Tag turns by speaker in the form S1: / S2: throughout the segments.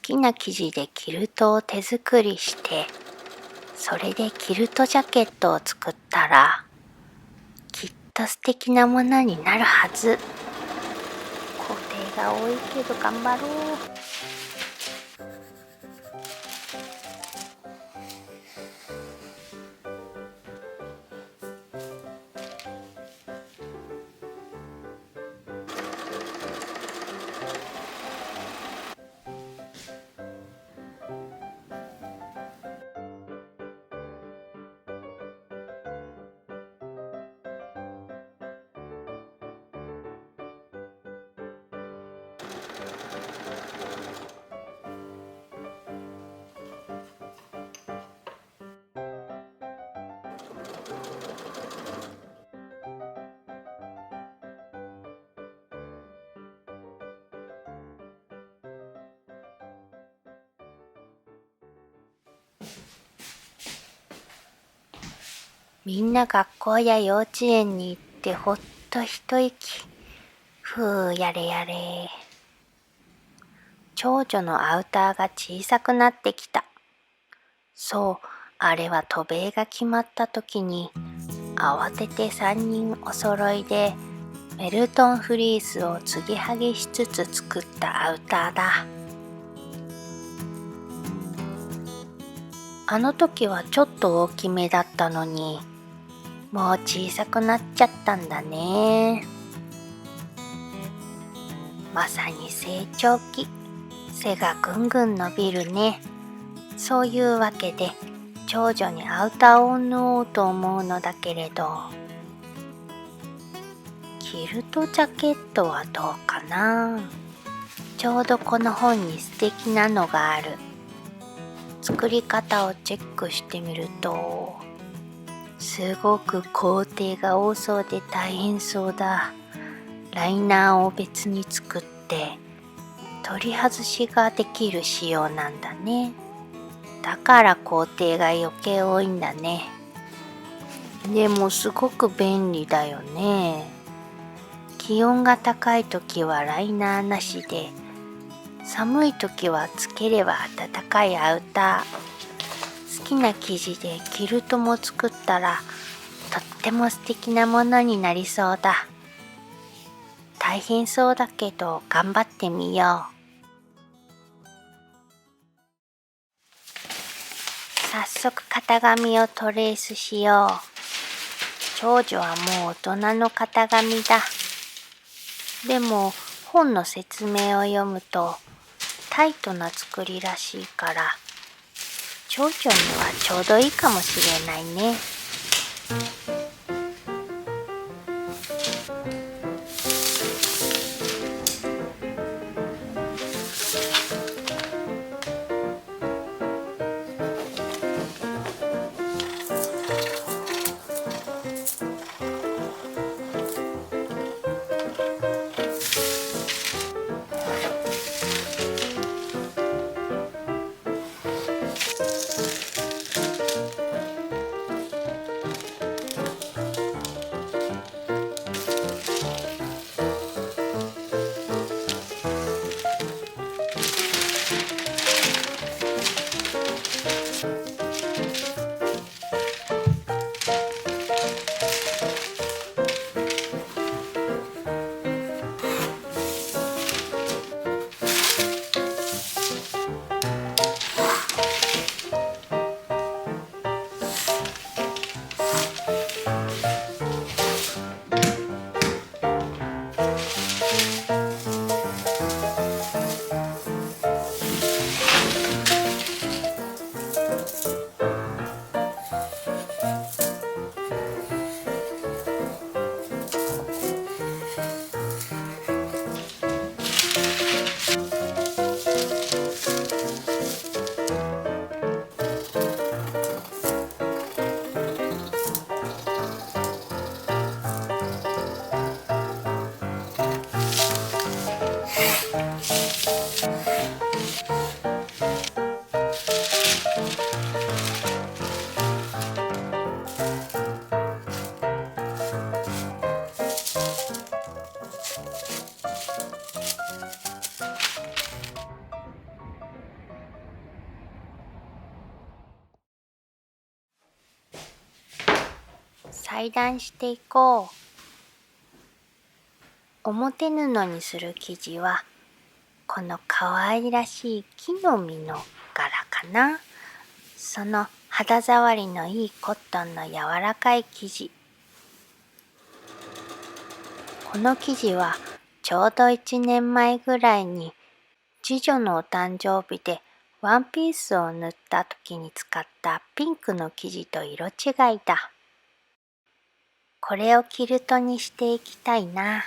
S1: きな生地でキルトを手作りして、それでキルトジャケットを作ったら、きっと素敵なものになるはず。工程が多いけど頑張ろう。みんな学校や幼稚園に行ってほっと一息。ふう、やれやれ。長女のアウターが小さくなってきた。そう、あれは渡米が決まった時に、慌てて3人お揃いでメルトンフリースを継ぎはぎしつつ作ったアウターだ。あの時はちょっと大きめだったのに、もう小さくなっちゃったんだね。まさに成長期。背がぐんぐん伸びるね。そういうわけで、長女にアウターを縫おうと思うのだけれど、キルトジャケットはどうかな。ちょうどこの本に素敵なのがある。作り方をチェックしてみると、すごく工程が多そうで大変そうだ。ライナーを別に作って取り外しができる仕様なんだね。だから工程が余計多いんだね。でもすごく便利だよね。気温が高い時はライナーなしで、寒い時はつければ暖かいアウター。好きな生地でキルトも作ったらとっても素敵なものになりそうだ。大変そうだけど頑張ってみよう。早速型紙をトレースしよう。長女はもう大人の型紙だ。でも本の説明を読むとタイトな作りらしいから、長女にはちょうどいいかもしれないね。裁断していこう。表布にする生地はこの可愛らしい木の実の柄かな。その肌触りのいいコットンの柔らかい生地。この生地はちょうど1年前ぐらいに次女のお誕生日でワンピースを縫った時に使ったピンクの生地と色違いだ。これをキルトにしていきたいな。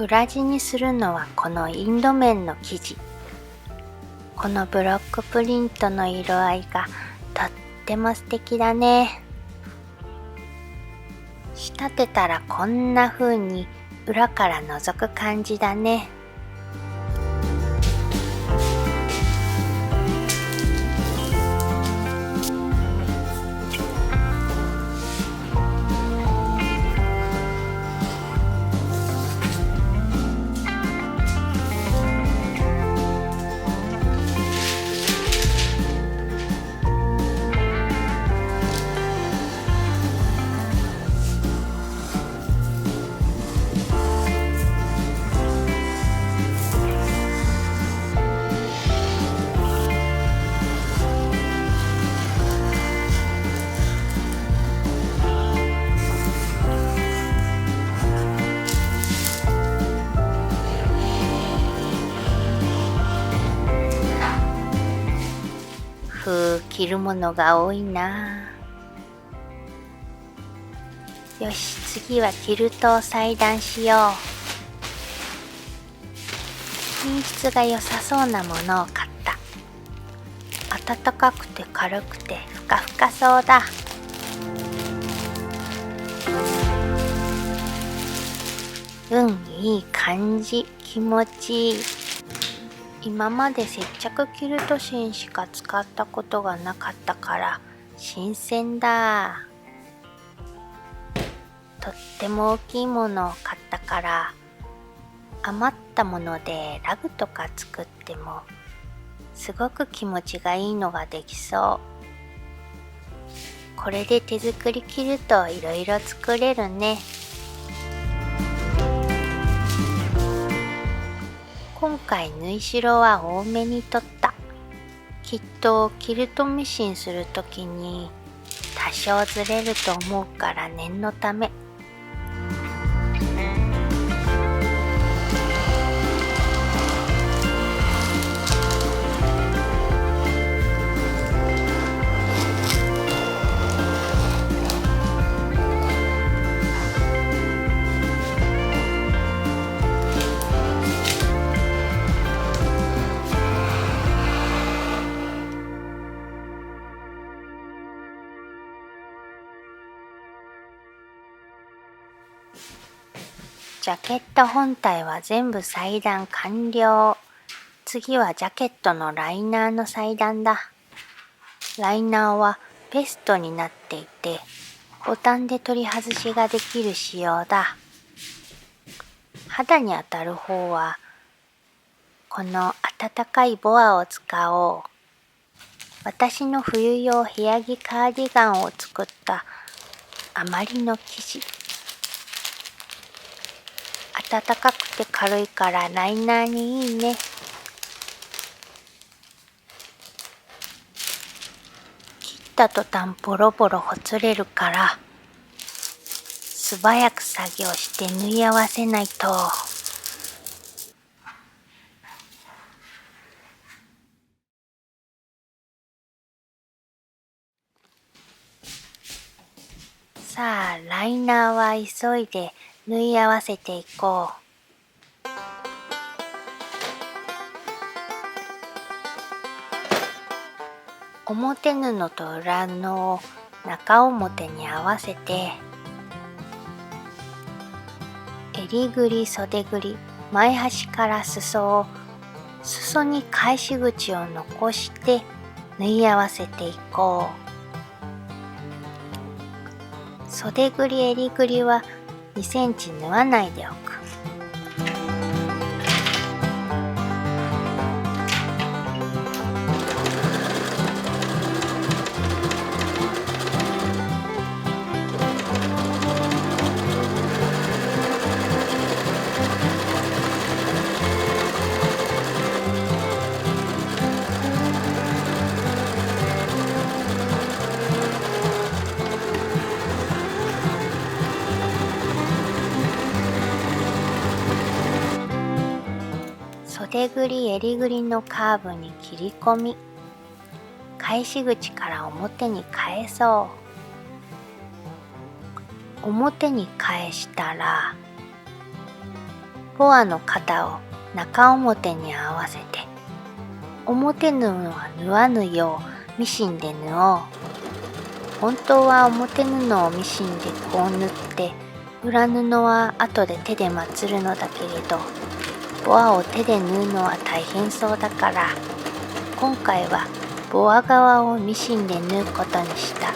S1: 裏地にするのはこのインド面の生地。このブロックプリントの色合いがとっても素敵だね。仕立てたらこんな風に裏から覗く感じだね。着るものが多いな。よし、次はキルトを裁断しよう。品質が良さそうなものを買った。暖かくて軽くてふかふかそうだ。いい感じ、気持ちいい。今まで接着キルト芯しか使ったことがなかったから新鮮だ。とっても大きいものを買ったから余ったものでラグとか作ってもすごく気持ちがいいのができそう。これで手作りキルトをいろいろ作れるね。今回縫い代は多めに取った。きっとキルトミシンするときに多少ずれると思うから念のため。ジャケット本体は全部裁断完了。次はジャケットのライナーの裁断だ。ライナーはベストになっていて、ボタンで取り外しができる仕様だ。肌に当たる方は、この暖かいボアを使おう。私の冬用部屋着カーディガンを作った余りの生地。暖かくて軽いからライナーにいいね。切った途端ボロボロほつれるから素早く作業して縫い合わせないと。さあ、ライナーは急いで縫い合わせていこう。表布と裏布を中表に合わせて、襟ぐり、袖ぐり、前端から裾に返し口を残して縫い合わせていこう。袖ぐり、襟ぐりは2センチ縫わないでおく。袖ぐり、襟ぐりのカーブに切り込み、返し口から表に返そう。表に返したら、ボアの肩を中表に合わせて、表布は縫わぬようミシンで縫おう。本当は表布をミシンでこう縫って、裏布は後で手でまつるのだけれど、ボアを手で縫うのは大変そうだから、今回はボア側をミシンで縫うことにした。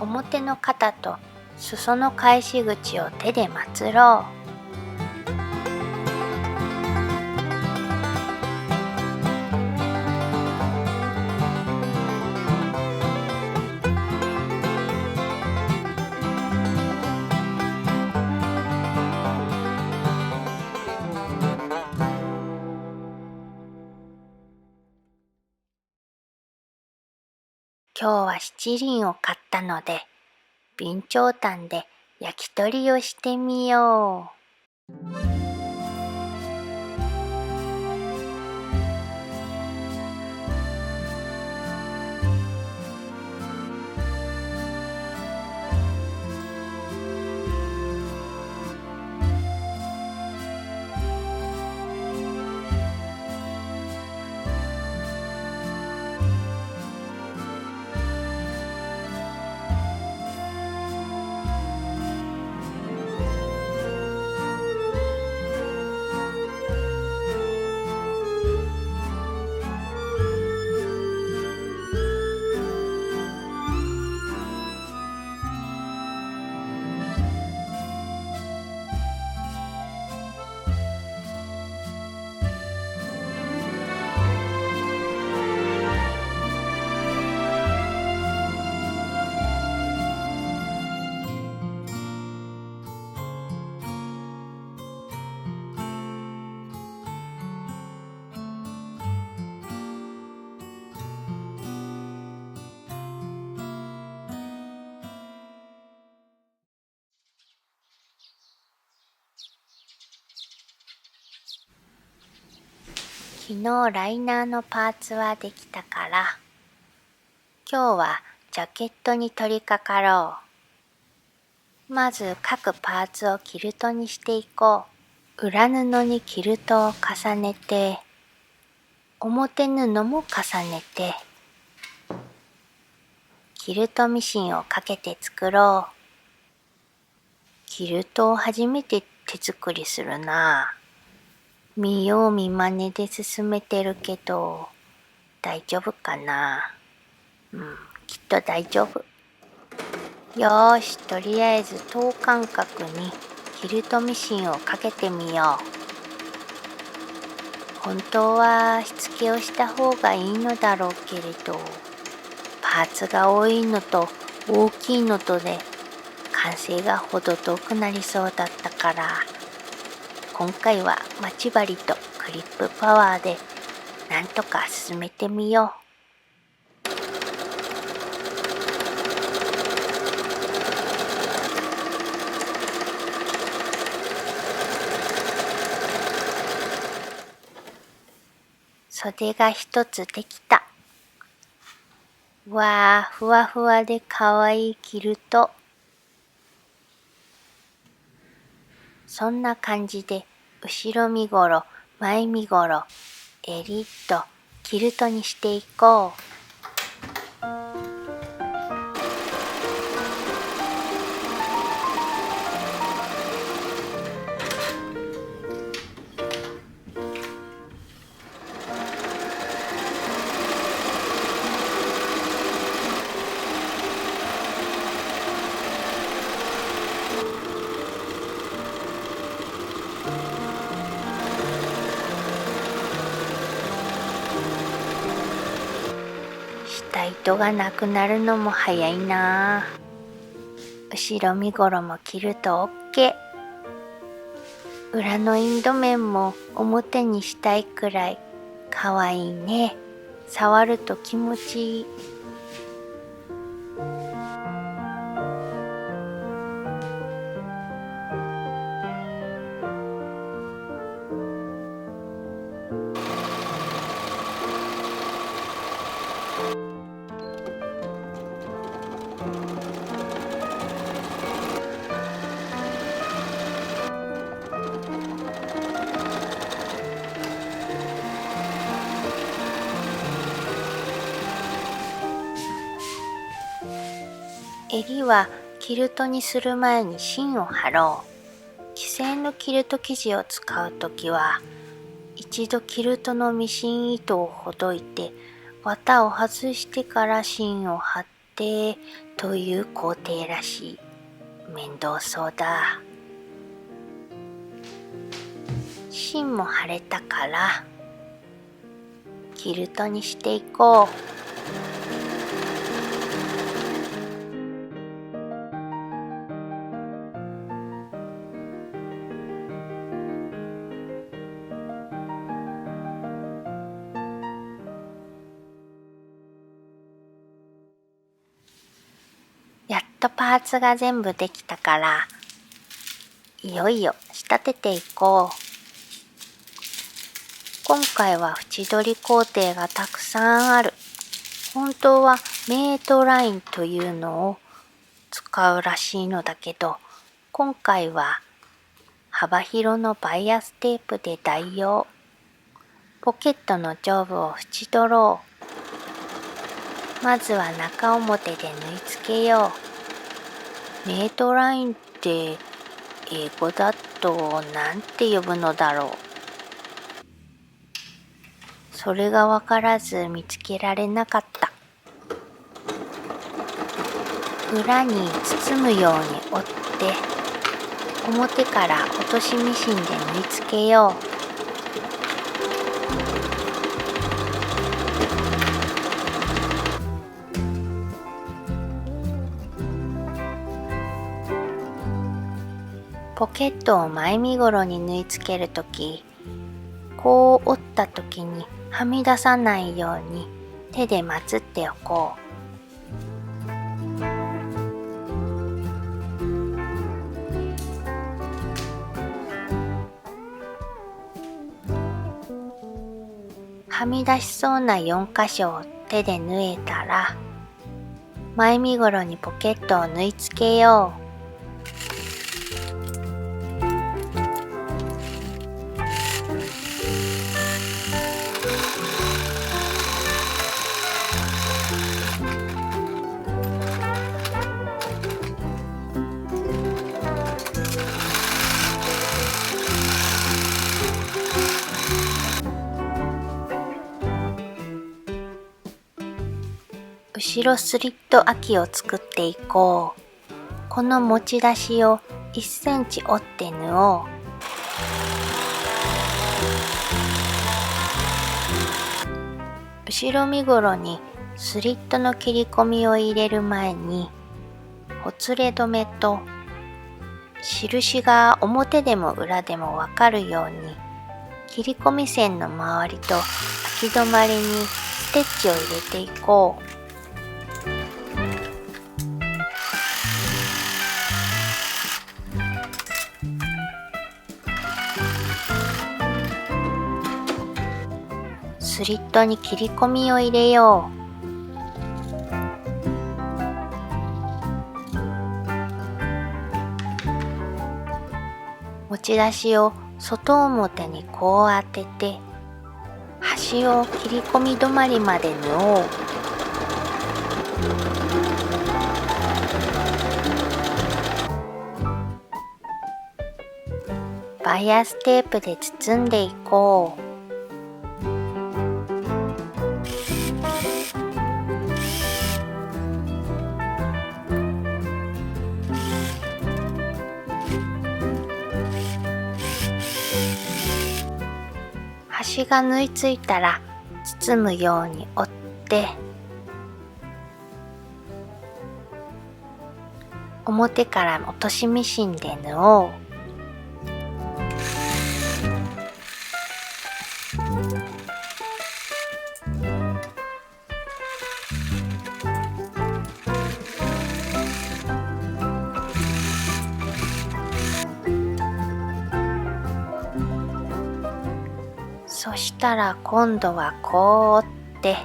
S1: 表の肩と裾の返し口を手でまつろう。今日は七輪を買ったので、備長炭で焼き鳥をしてみよう。昨日ライナーのパーツはできたから、今日はジャケットに取り掛かろう。まず各パーツをキルトにしていこう。裏布にキルトを重ねて、表布も重ねて、キルトミシンをかけて作ろう。キルトを初めて手作りするな。見よう見まねで進めてるけど、大丈夫かな。きっと大丈夫。よーし、とりあえず等間隔にキルトミシンをかけてみよう。本当はしつけをした方がいいのだろうけれど、パーツが多いのと大きいのとで完成がほど遠くなりそうだったから、今回は待ち針とクリップパワーでなんとか進めてみよう。袖が一つできた。わあ、ふわふわでかわいいキルト。そんな感じで、後ろ身ごろ、前身ごろ、襟とキルトにしていこう。下糸がなくなるのも早いなあ。後ろ身ごろも切ると OK。裏のインド面も表にしたいくらいかわいいね。触ると気持ちいい。襟はキルトにする前に芯を貼ろう。既製のキルト生地を使うときは、一度キルトのミシン糸をほどいて、綿を外してから芯を貼ってという工程らしい。面倒そうだ。芯も貼れたから、キルトにしていこう。やっとパーツが全部できたから、いよいよ仕立てていこう。今回は縁取り工程がたくさんある。本当はメイドラインというのを使うらしいのだけど、今回は幅広のバイアステープで代用。ポケットの上部を縁取ろう。まずは中表で縫い付けよう。メイドラインって英語だとなんて呼ぶのだろう。それがわからず見つけられなかった。裏に包むように折って表から落としミシンで縫い付けよう。ポケットを前身ごろに縫い付けるとき、こう折ったときにはみ出さないように手でまつっておこう。はみ出しそうな4箇所を手で縫えたら、前身ごろにポケットを縫い付けよう。後ろスリット開きを作っていこう。この持ち出しを1センチ折って縫おう。後ろ身ごろにスリットの切り込みを入れる前に、ほつれ止めと印が表でも裏でもわかるように、切り込み線の周りと空き止まりにステッチを入れていこう。スリットに切り込みを入れよう。持ち出しを外表にこう当てて、端を切り込み止まりまで縫おう。バイアステープで包んでいこう。端が縫い付いたら包むように折って表から落としミシンで縫おう。そしたら今度はこう折って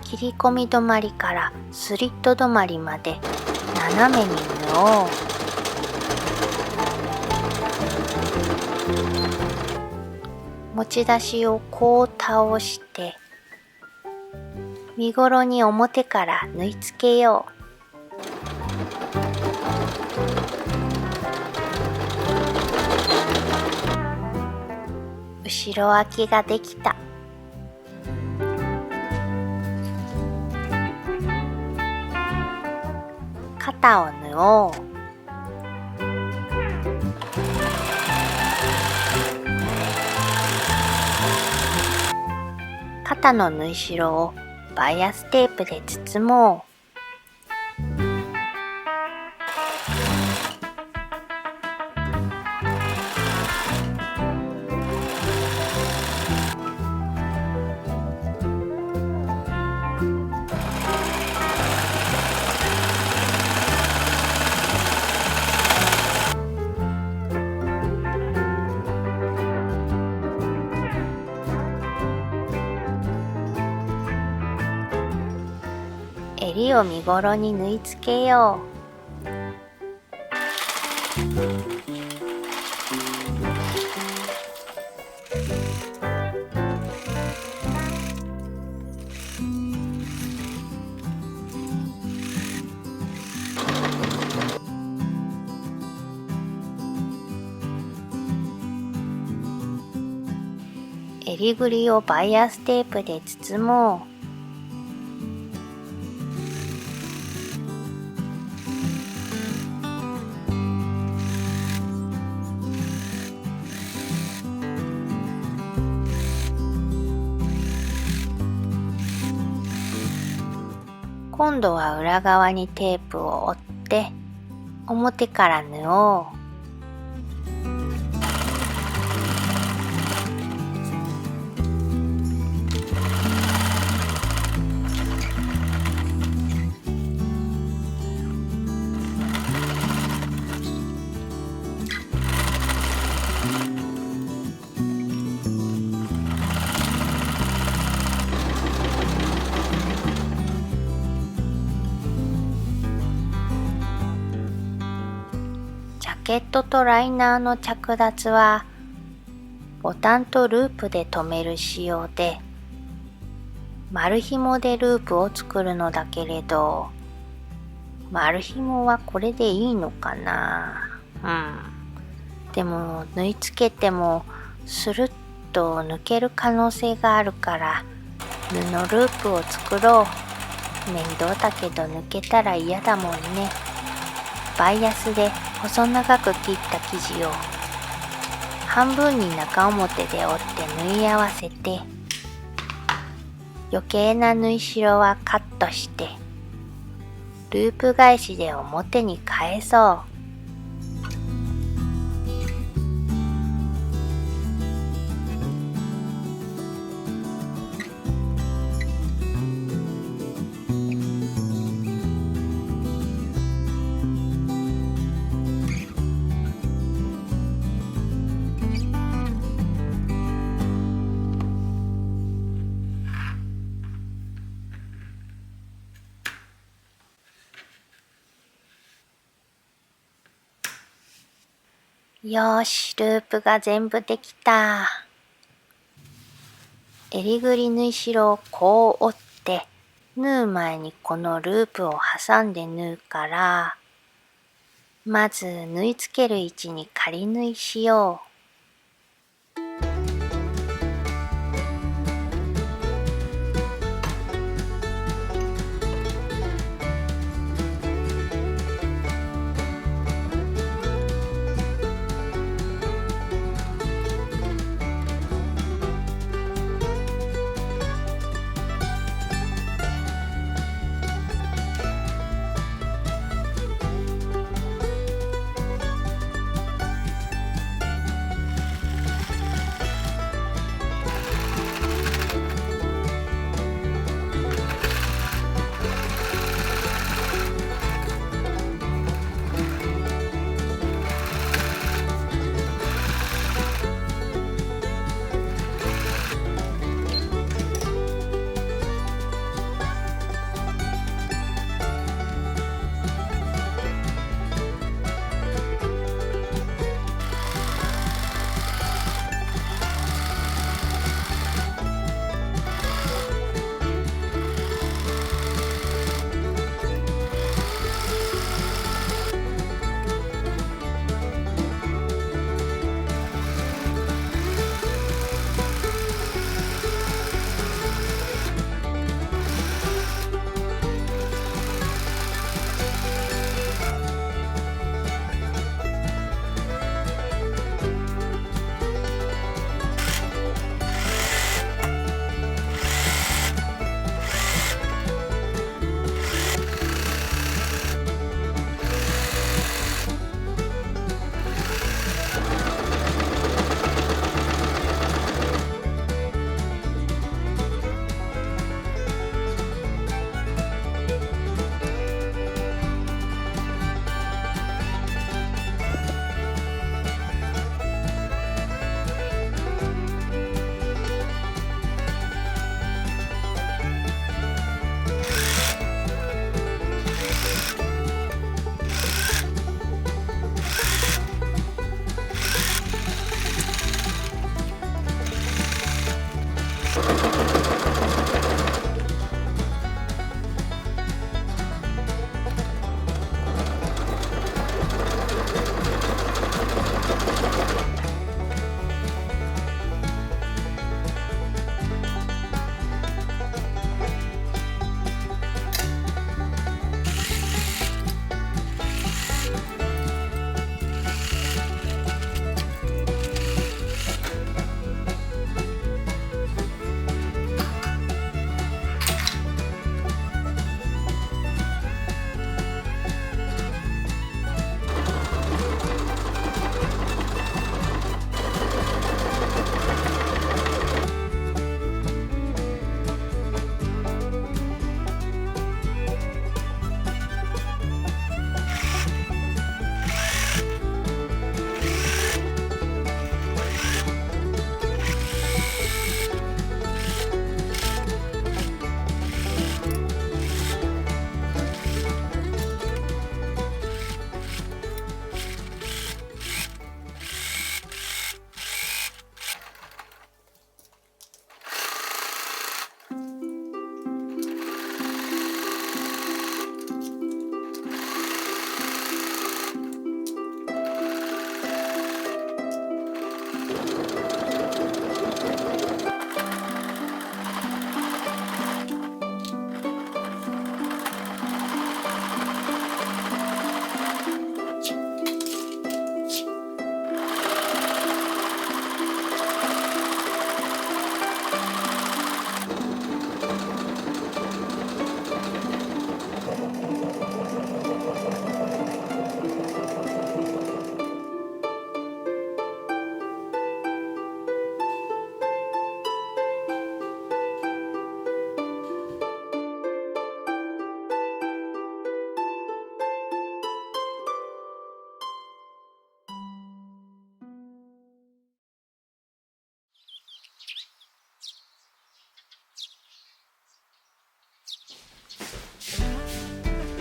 S1: 切り込み止まりからスリット止まりまで斜めに縫おう。持ち出しをこう倒して身ごろに表から縫い付けよう。後ろ空きができた。肩を縫おう。肩の縫い代をバイアステープで包もう。襟を身ごろに縫い付けよう。襟ぐりをバイアステープで包もう。今度は裏側にテープを折って表から縫おう。ジャケットとライナーの着脱はボタンとループで留める仕様で、丸紐でループを作るのだけれど、丸紐はこれでいいのかな。でも縫い付けてもスルッと抜ける可能性があるから布ループを作ろう。面倒だけど抜けたら嫌だもんね。バイアスで細長く切った生地を半分に中表で折って縫い合わせて、余計な縫い代はカットしてループ返しで表に返そう。よーし、ループが全部できた。襟ぐり縫い代をこう折って縫う前にこのループを挟んで縫うから、まず縫い付ける位置に仮縫いしよう。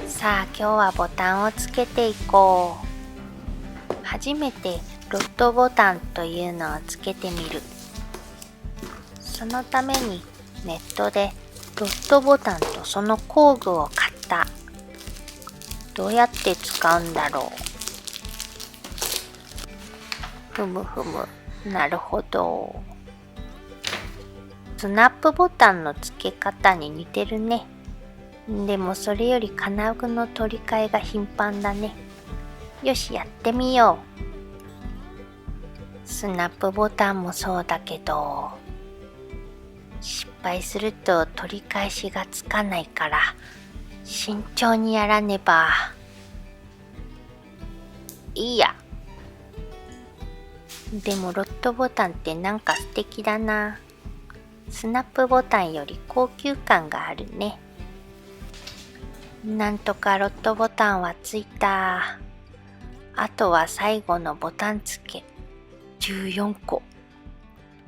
S1: さあ今日はボタンをつけていこう。初めてロットボタンというのをつけてみる。そのためにネットでロットボタンとその工具を買った。どうやって使うんだろう。ふむふむ、なるほど。スナップボタンの付け方に似てるね。でもそれより金具の取り替えが頻繁だね。よし、やってみよう。スナップボタンもそうだけど、失敗すると取り返しがつかないから慎重にやらねば。いいや。でもロットボタンってなんか素敵だな。スナップボタンより高級感があるね。なんとかロットボタンはついた。あとは最後のボタン付け。14個。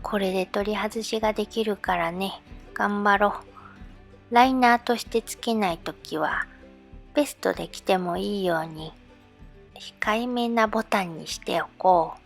S1: これで取り外しができるからね。頑張ろう。ライナーとしてつけないときは、ベストで着てもいいように、控えめなボタンにしておこう。